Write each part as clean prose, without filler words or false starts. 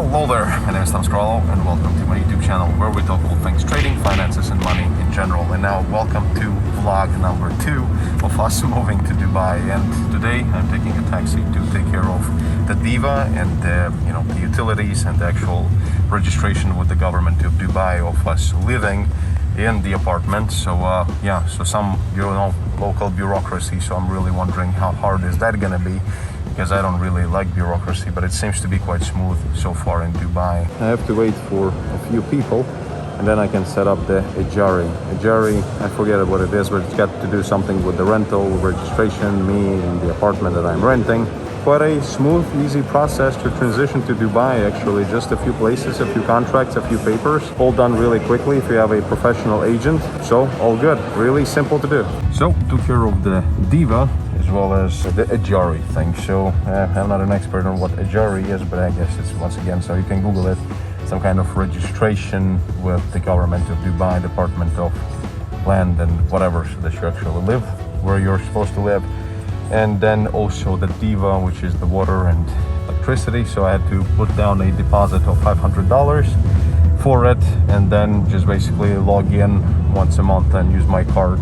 Hello there, my name is Tom Scrollo and welcome to my YouTube channel where we talk all things trading, finances and money in general. And now welcome to vlog number 2 of us moving to Dubai. And today I'm taking a taxi to take care of the Diva and the utilities and the actual registration with the government of Dubai of us living in the apartment. So so some local bureaucracy. So I'm really wondering how hard is that gonna be, because I don't really like bureaucracy, but it seems to be quite smooth so far in Dubai. I have to wait for a few people and then I can set up the ZARA. ZARA, I forget what it is, but it's got to do something with the rental, registration, me and the apartment that I'm renting. Quite a smooth, easy process to transition to Dubai, actually. Just a few places, a few contracts, a few papers, all done really quickly if you have a professional agent. So all good, really simple to do. So took care of the Diva as well as the ZARA thing. So I'm not an expert on what ZARA is, but I guess it's, once again, so you can Google it, some kind of registration with the government of Dubai, Department of Land and whatever, so that you actually live where you're supposed to live. And then also the Diva, which is the water and electricity. So I had to put down a deposit of $500 for it, and then just basically log in once a month and use my card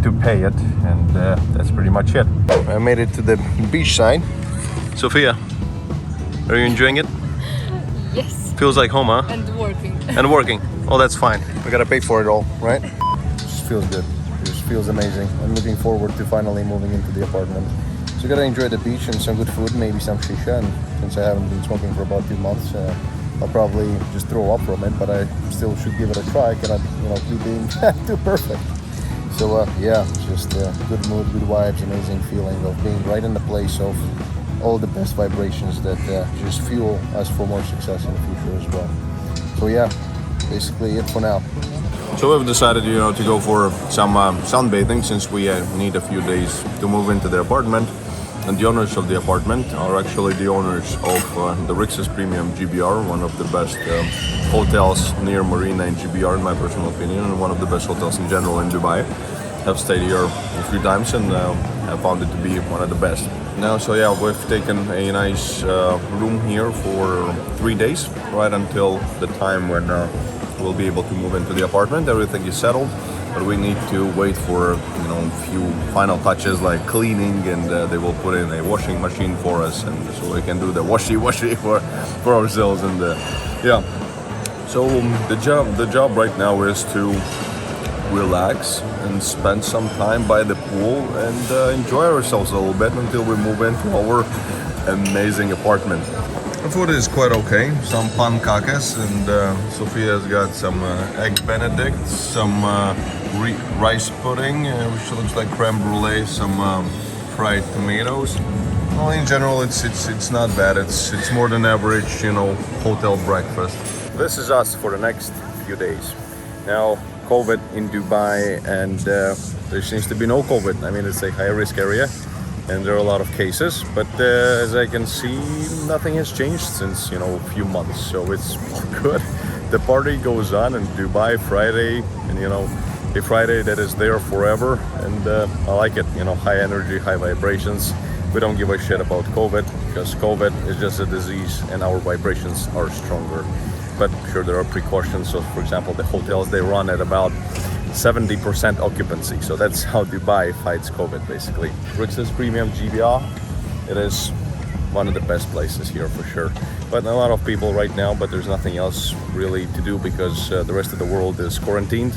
to pay it, and that's pretty much it. I made it to the beach side. Sophia, are you enjoying it? Yes. Feels like home, huh? And working. And working. Oh, that's fine. We gotta pay for it all, right? Just feels good. It just feels amazing. I'm looking forward to finally moving into the apartment. So gotta enjoy the beach and some good food, maybe some shisha. And since I haven't been smoking for about 2 months, I'll probably just throw up from it, but I still should give it a try. I cannot, keep being too perfect. So just good mood, good vibes, amazing feeling of being right in the place of all the best vibrations that just fuel us for more success in the future as well. So basically it for now. So we've decided, to go for some sunbathing, since we need a few days to move into the apartment. And the owners of the apartment are actually the owners of the Rix's Premium GBR, one of the best hotels near Marina in GBR, in my personal opinion, and one of the best hotels in general in Dubai. I've stayed here a few times and I found it to be one of the best. Now, we've taken a nice room here for 3 days, right until the time when we'll be able to move into the apartment. Everything is settled, but we need to wait for a few final touches like cleaning, and they will put in a washing machine for us, and so we can do the washy for ourselves. And so the job right now is to relax and spend some time by the pool and enjoy ourselves a little bit until we move into our amazing apartment. The food is quite okay. Some pancakes, and Sophia's got some egg benedict, some rice pudding, which looks like creme brulee, some fried tomatoes. Well, in general, it's not bad. It's more than average, hotel breakfast. This is us for the next few days. Now, COVID in Dubai, and there seems to be no COVID. I mean, it's a high-risk area, and there are a lot of cases, but as I can see, nothing has changed since a few months, so it's good. The party goes on in Dubai Friday, and a Friday that is there forever, and I like it. High energy, high vibrations. We don't give a shit about COVID, because COVID is just a disease and our vibrations are stronger. But sure, there are precautions. So for example, the hotels, they run at about 70% occupancy. So that's how Dubai fights COVID, basically. Rix's Premium GBR, it is one of the best places here for sure. But a lot of people right now, but there's nothing else really to do, because the rest of the world is quarantined.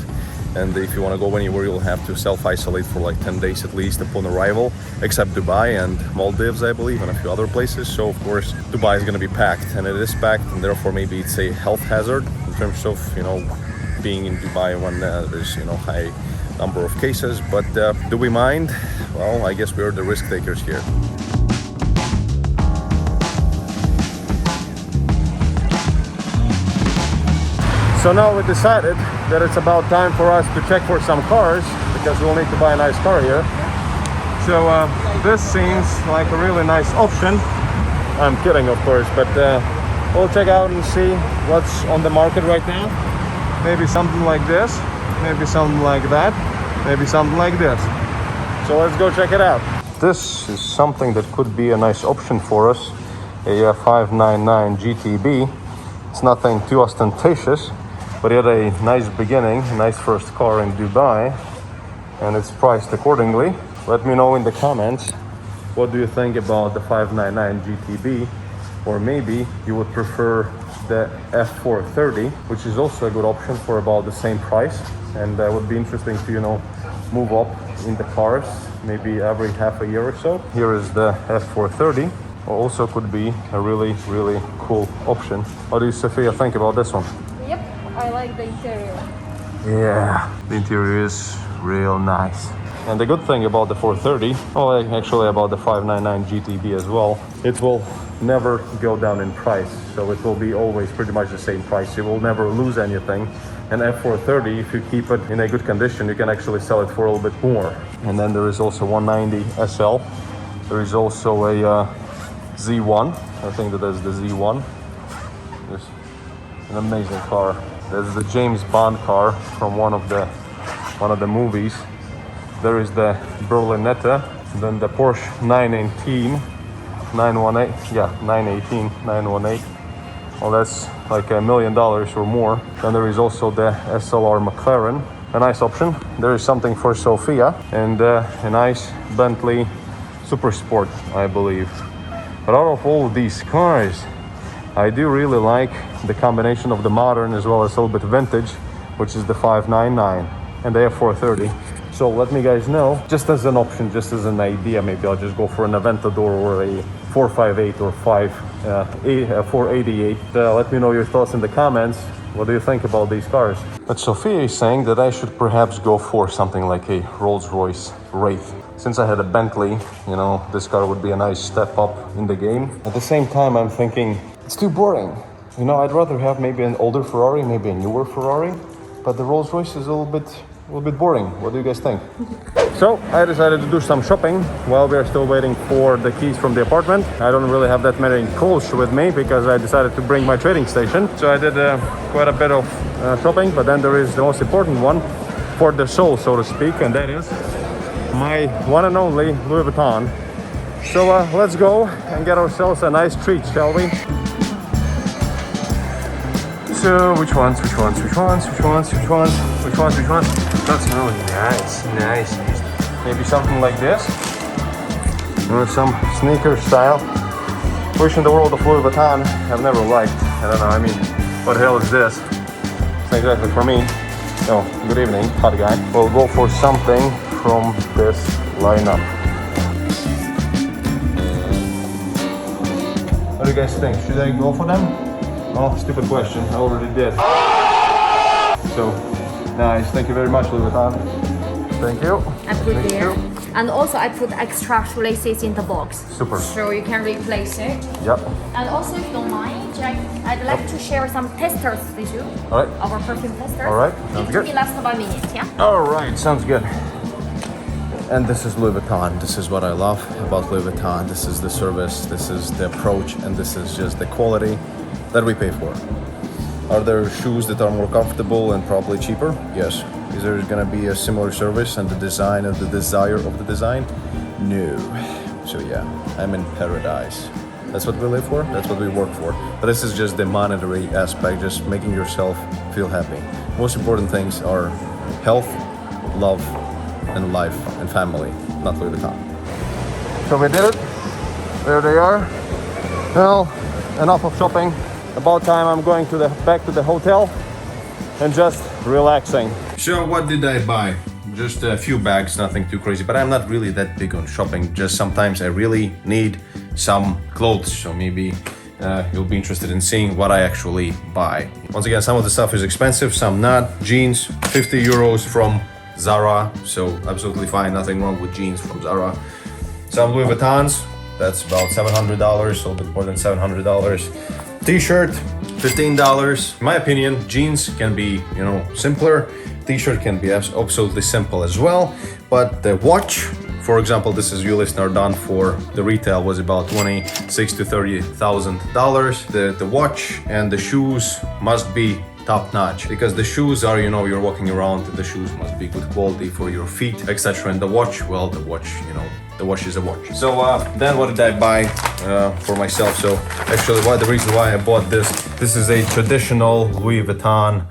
And if you want to go anywhere, you'll have to self-isolate for like 10 days at least upon arrival, except Dubai and Maldives, I believe, and a few other places. So of course, Dubai is going to be packed, and it is packed, and therefore maybe it's a health hazard in terms of, being in Dubai when there's, high number of cases. But do we mind? Well, I guess we're the risk takers here. So now we decided that it's about time for us to check for some cars, because we'll need to buy a nice car here. So this seems like a really nice option. I'm kidding, of course, but we'll check out and see what's on the market right now. Maybe something like this, maybe something like that, maybe something like this. So let's go check it out. This is something that could be a nice option for us. A 599 GTB. It's nothing too ostentatious, but he had a nice beginning, a nice first car in Dubai, and it's priced accordingly. Let me know in the comments, what do you think about the 599 GTB, or maybe you would prefer the F430, which is also a good option for about the same price, and that would be interesting to, you know, move up in the cars maybe every half a year or so. Here is the F430, also could be a really cool option. What do you, Sophia, think about this one? Yep, I like the interior. Yeah, the interior is real nice. And the good thing about the 430, well, actually about the 599 GTB as well, it will never go down in price. So it will be always pretty much the same price. You will never lose anything. And F430, if you keep it in a good condition, you can actually sell it for a little bit more. And then there is also 190 SL. There is also a Z1. I think that is the Z1. It's an amazing car. There's the James Bond car from one of the movies. There is the Berlinetta, then the Porsche 918, 918. Well, that's like $1 million or more. Then there is also the SLR McLaren, a nice option. There is something for Sophia, and a nice Bentley Super Sport, I believe. But out of all of these cars, I do really like the combination of the modern as well as a little bit vintage, which is the 599 and the F430. So let me guys know, just as an option, just as an idea, maybe I'll just go for an Aventador or a 458 or 488. Let me know your thoughts in the comments. What do you think about these cars? But Sophia is saying that I should perhaps go for something like a Rolls-Royce Wraith. Since I had a Bentley, you know, this car would be a nice step up in the game. At the same time, I'm thinking, it's too boring. You know, I'd rather have maybe an older Ferrari, maybe a newer Ferrari, but the Rolls-Royce is a little bit boring. What do you guys think? So I decided to do some shopping while we are still waiting for the keys from the apartment. I don't really have that many clothes with me because I decided to bring my trading station. So I did quite a bit of shopping, but then there is the most important one for the soul, so to speak, and that is my one and only Louis Vuitton. So let's go and get ourselves a nice treat, shall we? So which ones? That's really nice. Maybe something like this, or some sneaker style. Pushing the world of Louis Vuitton, I've never liked. I don't know, I mean, what the hell is this? It's not exactly for me. Oh, good evening, hot guy. We'll go for something from this lineup. What do you guys think? Should I go for them? Oh, stupid question. I already did. So, nice. Thank you very much, Louis Vuitton. Thank you. I put there. And also I put extra shoelaces in the box. Super. So you can replace it. Yep. And also, if you don't mind, I'd like to share some testers with you. All right. Our perfume testers. All right. Sounds good. It will last about a minute, yeah? All right. Sounds good. And this is Louis Vuitton. This is what I love about Louis Vuitton. This is the service, this is the approach, and this is just the quality that we pay for. Are there shoes that are more comfortable and probably cheaper? Yes. Is there going to be a similar service and the design of the desire of the design? No. So yeah, I'm in paradise. That's what we live for, that's what we work for. But this is just the monetary aspect, just making yourself feel happy. Most important things are health, love, and life and family, not Louis Vuitton. So we did it. There they are. Well, enough of shopping. About time I'm going back to the hotel and just relaxing. So what did I buy? Just a few bags, nothing too crazy, but I'm not really that big on shopping. Just sometimes I really need some clothes, so maybe you'll be interested in seeing what I actually buy. Once again, some of the stuff is expensive, some not. Jeans, 50 euros from ZARA, so absolutely fine, nothing wrong with jeans from ZARA. Some Louis Vuittons, that's about $700, a little bit more than $700. T-shirt, $15. In my opinion, jeans can be, you know, simpler. T-shirt can be absolutely simple as well. But the watch, for example, this is Ulyss Nardon for the retail was about $26,000 to $30,000. The watch and the shoes must be top notch, because the shoes are, you know, you're walking around, the shoes must be good quality for your feet, etc. And the watch, well, the watch, you know, the watch is a watch. So then what did I buy for myself? So actually, the reason why I bought this is a traditional Louis Vuitton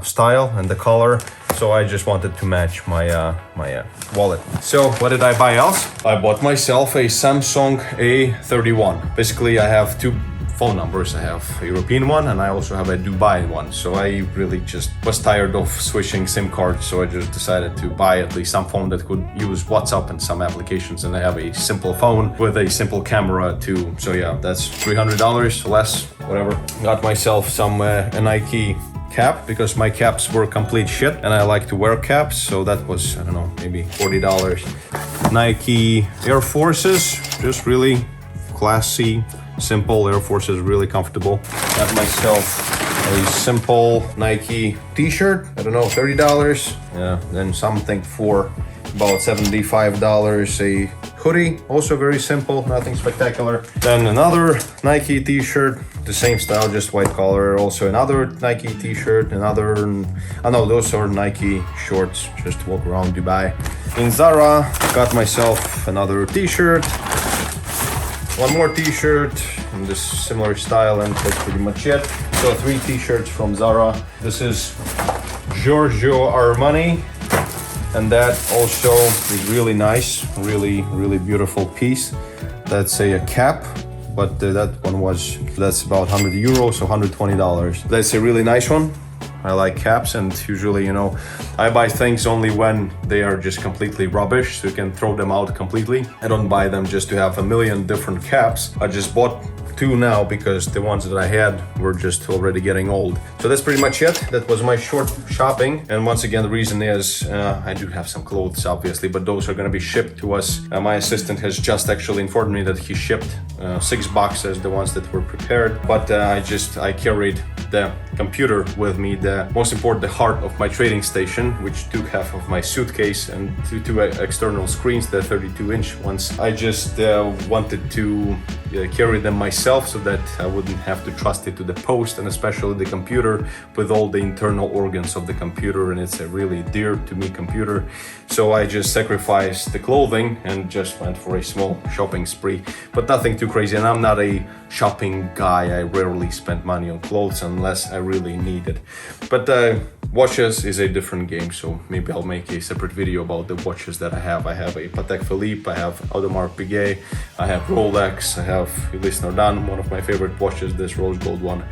style and the color. So I just wanted to match my wallet. So what did I buy else? I bought myself a Samsung A31. Basically, I have two phone numbers. I have a European one and I also have a Dubai one. So I really just was tired of switching SIM cards. So I just decided to buy at least some phone that could use WhatsApp and some applications. And I have a simple phone with a simple camera too. So yeah, that's $300 less, whatever. Got myself some a Nike cap, because my caps were complete shit and I like to wear caps. So that was, I don't know, maybe $40. Nike Air Forces, just really classy, simple Air Forces, really comfortable. Got myself a simple Nike t-shirt, I don't know, $30. Yeah, then something for about $75. A hoodie, also very simple, nothing spectacular. Then another Nike t-shirt, the same style, just white collar. Also another Nike t-shirt, another, I know those are Nike shorts, just to walk around Dubai. In ZARA, got myself another t-shirt, one more t-shirt in this similar style, and that's pretty much it. So 3 t-shirts from ZARA. This is Giorgio Armani, and that also is really nice, really beautiful piece. That's a cap, but that one that's about 100 euros, so $120. That's a really nice one. I like caps, and usually, you know, I buy things only when they are just completely rubbish, so you can throw them out completely. I don't buy them just to have a million different caps. I just bought 2 now because the ones that I had were just already getting old. So that's pretty much it. That was my short shopping. And once again, the reason is I do have some clothes, obviously, but those are going to be shipped to us. My assistant has just actually informed me that he shipped 6 boxes, the ones that were prepared. But I carried the computer with me, the most important, the heart of my trading station, which took half of my suitcase, and 2 external screens, the 32-inch ones. I just wanted to carry them myself so that I wouldn't have to trust it to the post, and especially the computer with all the internal organs of the computer, and it's a really dear to me computer. So I just sacrificed the clothing and just went for a small shopping spree, but nothing too crazy. And I'm not a shopping guy. I rarely spend money on clothes unless I really need it. But watches is a different game, so maybe I'll make a separate video about the watches that I have. I have a Patek Philippe, I have Audemars Piguet, I have Rolex, I have Ulysse Nardin, one of my favorite watches, this rose gold one.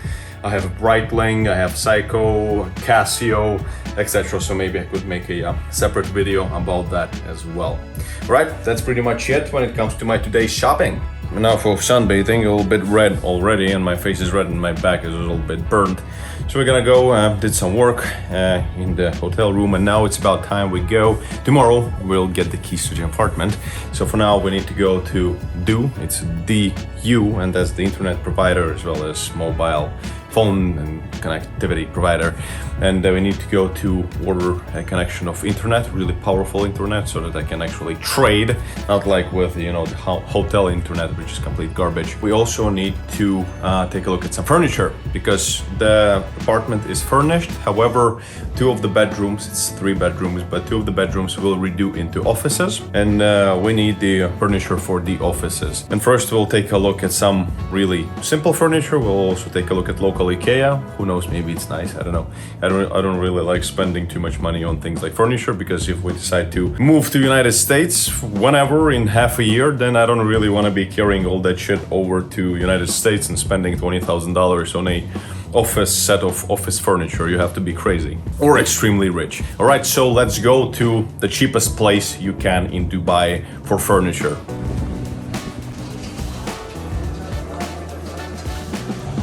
I have Breitling, I have Seiko, Casio, etc. So maybe I could make a separate video about that as well. Right, that's pretty much it when it comes to my today's shopping. Enough of sunbathing, a little bit red already, and my face is red and my back is a little bit burnt. So we're gonna go, did some work in the hotel room, and now it's about time we go. Tomorrow we'll get the keys to the apartment. So for now we need to go to DU, it's DU, and that's the internet provider as well as mobile phone and connectivity provider. And we need to go to order a connection of internet, really powerful internet, so that I can actually trade, not like with, you know, the hotel internet, which is complete garbage. We also need to take a look at some furniture, because the apartment is furnished. However, 2 of the bedrooms, it's 3 bedrooms, but 2 of the bedrooms will redo into offices, and we need the furniture for the offices. And first we'll take a look at some really simple furniture. We'll also take a look at local Ikea. Who knows, maybe it's nice, I don't know. I don't really like spending too much money on things like furniture, because if we decide to move to United States whenever in half a year, then I don't really want to be carrying all that shit over to United States and spending $20,000 on a set of office furniture. You have to be crazy or extremely rich. All right, so let's go to the cheapest place you can in Dubai for furniture.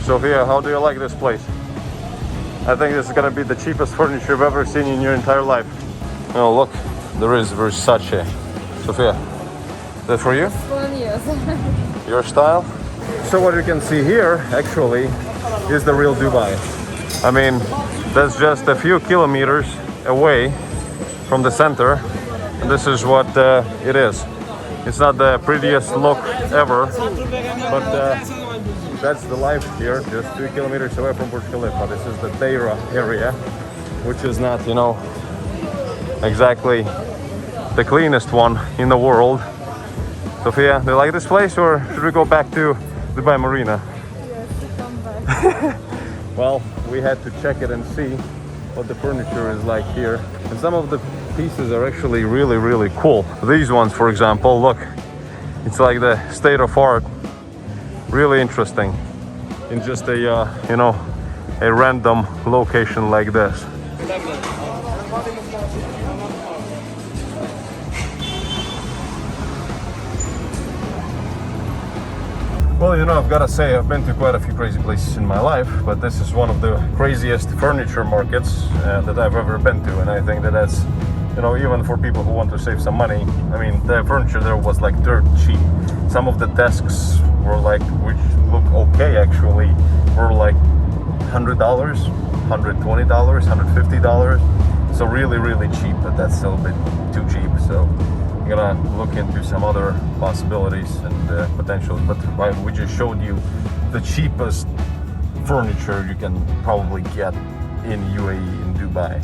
Sophia, how do you like this place? I think this is gonna be the cheapest furniture you've ever seen in your entire life. Oh, look, there is Versace. Sophia, is that for you? Yes. Your style? So what you can see here, actually, is the real Dubai. I mean, that's just a few kilometers away from the center, and this is what it is. It's not the prettiest look ever, but that's the life here, just 2 kilometers away from Burj Khalifa. This is the ZARA area, which is not, you know, exactly the cleanest one in the world. Sophia, do you like this place, or should we go back to Dubai Marina? Yes, come back. Well, we had to check it and see what the furniture is like here. And some of the pieces are actually really, really cool. These ones, for example, look, it's like the state of art. Really interesting in just a, you know, a random location like this. Well, you know, I've got to say, I've been to quite a few crazy places in my life, but this is one of the craziest furniture markets that I've ever been to. And I think that that's, you know, even for people who want to save some money, I mean, the furniture there was like dirt cheap. Some of the desks were like, which look okay actually, were like $100, $120, $150. So really, really cheap, but that's still a bit too cheap. So I'm gonna look into some other possibilities and potentials, but we just showed you the cheapest furniture you can probably get in UAE, in Dubai.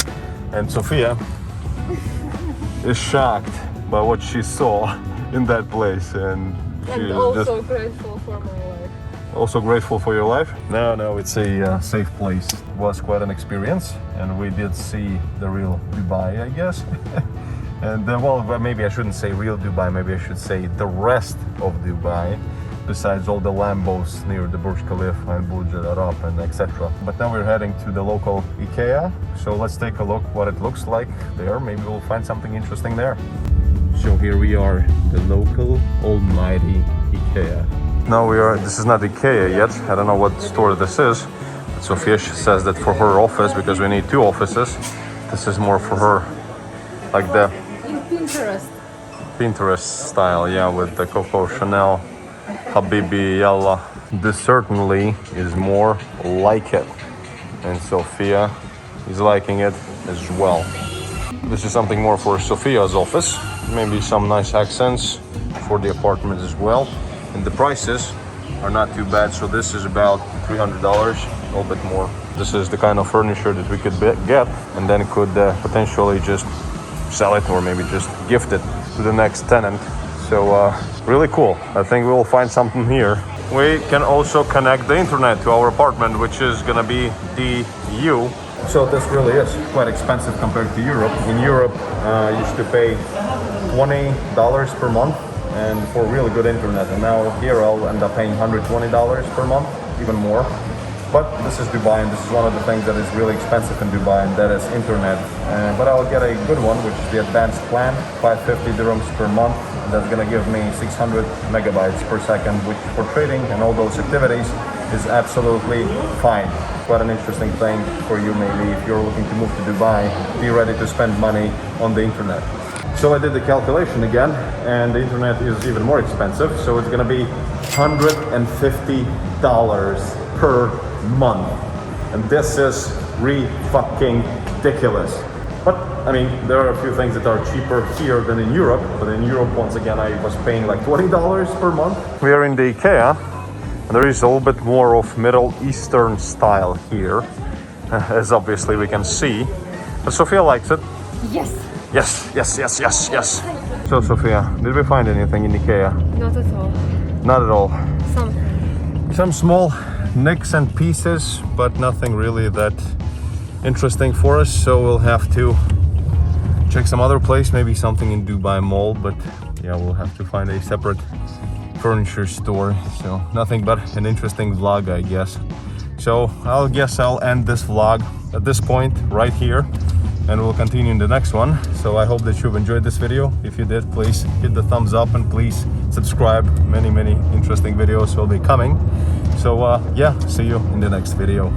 And Sophia is shocked by what she saw in that place, and she's also just grateful for my life. also grateful for your life. No, it's a safe place. It was quite an experience, and we did see the real Dubai, I guess. And well, maybe I shouldn't say real Dubai, maybe I should say the rest of Dubai, besides all the Lambos near the Burj Khalifa and Burj Al Arab and etc. But now we're heading to the local Ikea, so let's take a look what it looks like there. Maybe we'll find something interesting there. So here we are, the local almighty Ikea. Now this is not Ikea yet, I don't know what store this is. But Sophia says that for her office, because we need 2 offices, this is more for her, like the Pinterest style, yeah, with the Coco Chanel, Habibi, Yalla. This certainly is more like it, and Sophia is liking it as well. This is something more for Sophia's office, maybe some nice accents for the apartment as well. And the prices are not too bad, so this is about $300, a little bit more. This is the kind of furniture that we could get and then could potentially just sell it or maybe just gift it to the next tenant. So really cool. I think we'll find something here. We can also connect the internet to our apartment, which is gonna be DU. So this really is quite expensive compared to Europe. In Europe, you used to pay $20 per month and for really good internet. And now here I'll end up paying $120 per month, even more. But this is Dubai, and this is one of the things that is really expensive in Dubai, and that is internet. But I'll get a good one, which is the advanced plan, 550 dirhams per month. And that's gonna give me 600 megabytes per second, which for trading and all those activities is absolutely fine. Quite an interesting thing for you maybe if you're looking to move to Dubai, be ready to spend money on the internet. So I did the calculation again, and the internet is even more expensive. So it's gonna be $150 per month, and this is fucking ridiculous. But I mean, there are a few things that are cheaper here than in Europe, but in Europe, once again, I was paying like $20 per month. We are in the Ikea, and there is a little bit more of Middle Eastern style here, as obviously we can see. But Sophia likes it. Yes. Yes. So Sophia, did we find anything in Ikea? Not at all. Not at all. Some small nicks and pieces, but nothing really that interesting for us. So we'll have to check some other place, maybe something in Dubai Mall, but yeah, we'll have to find a separate furniture store. So nothing but an interesting vlog, I guess. So I'll end this vlog at this point right here, and we'll continue in the next one. So I hope that you've enjoyed this video. If you did, please hit the thumbs up and please subscribe. Many interesting videos will be coming. So yeah, see you in the next video.